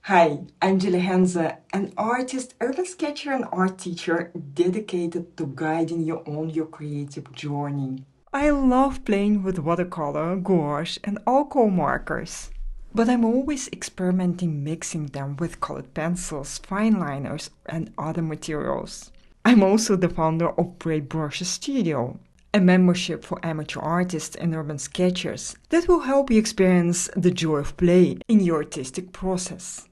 Hi, I'm Julie Henze, an artist, urban sketcher, and art teacher dedicated to guiding you on your creative journey. I love playing with watercolor, gouache, and alcohol markers. But I'm always experimenting mixing them with colored pencils, fine liners, and other materials. I'm also the founder of Brave Brushes Studio, a membership for amateur artists and urban sketchers that will help you experience the joy of play in your artistic process.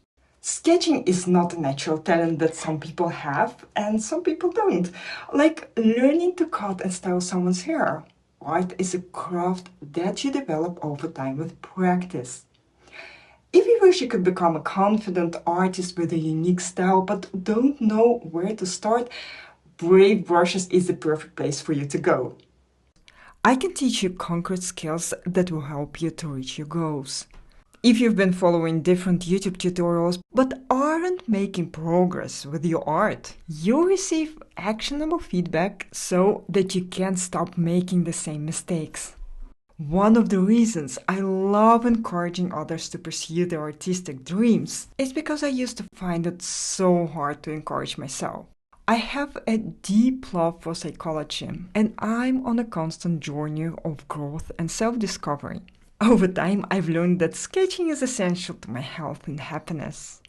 Sketching is not a natural talent that some people have and some people don't. Like learning to cut and style someone's hair. Art is a craft that you develop over time with practice. If you wish you could become a confident artist with a unique style but don't know where to start, Brave Brushes is the perfect place for you to go. I can teach you concrete skills that will help you to reach your goals. If you've been following different YouTube tutorials but aren't making progress with your art, you'll receive actionable feedback so that you can't stop making the same mistakes. One of the reasons I love encouraging others to pursue their artistic dreams is because I used to find it so hard to encourage myself. I have a deep love for psychology, and I'm on a constant journey of growth and self-discovery. Over time, I've learned that sketching is essential to my health and happiness.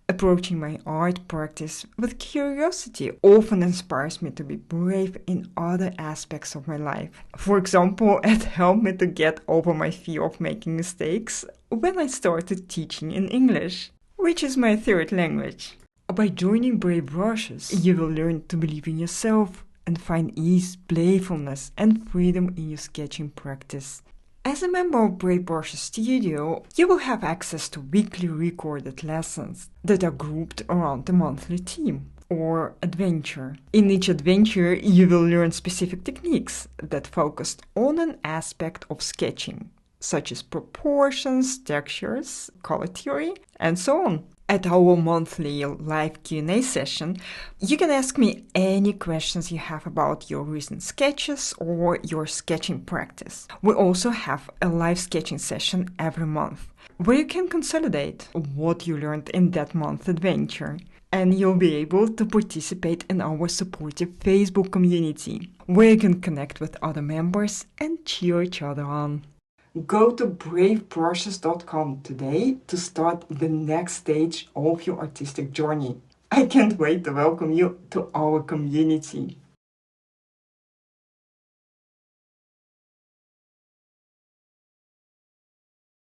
Approaching my art practice with curiosity often inspires me to be brave in other aspects of my life. For example, it helped me to get over my fear of making mistakes when I started teaching in English, which is my third language. By joining Brave Brushes, you will learn to believe in yourself and find ease, playfulness, and freedom in your sketching practice. As a member of Brave Brushes Studio, you will have access to weekly recorded lessons that are grouped around a monthly theme or adventure. In each adventure, you will learn specific techniques that focus on an aspect of sketching, such as proportions, textures, color theory, and so on. At our monthly live Q&A session, you can ask me any questions you have about your recent sketches or your sketching practice. We also have a live sketching session every month, where you can consolidate what you learned in that month's adventure. And you'll be able to participate in our supportive Facebook community, where you can connect with other members and cheer each other on. Go to bravebrushes.com today to start the next stage of your artistic journey. I can't wait to welcome you to our community.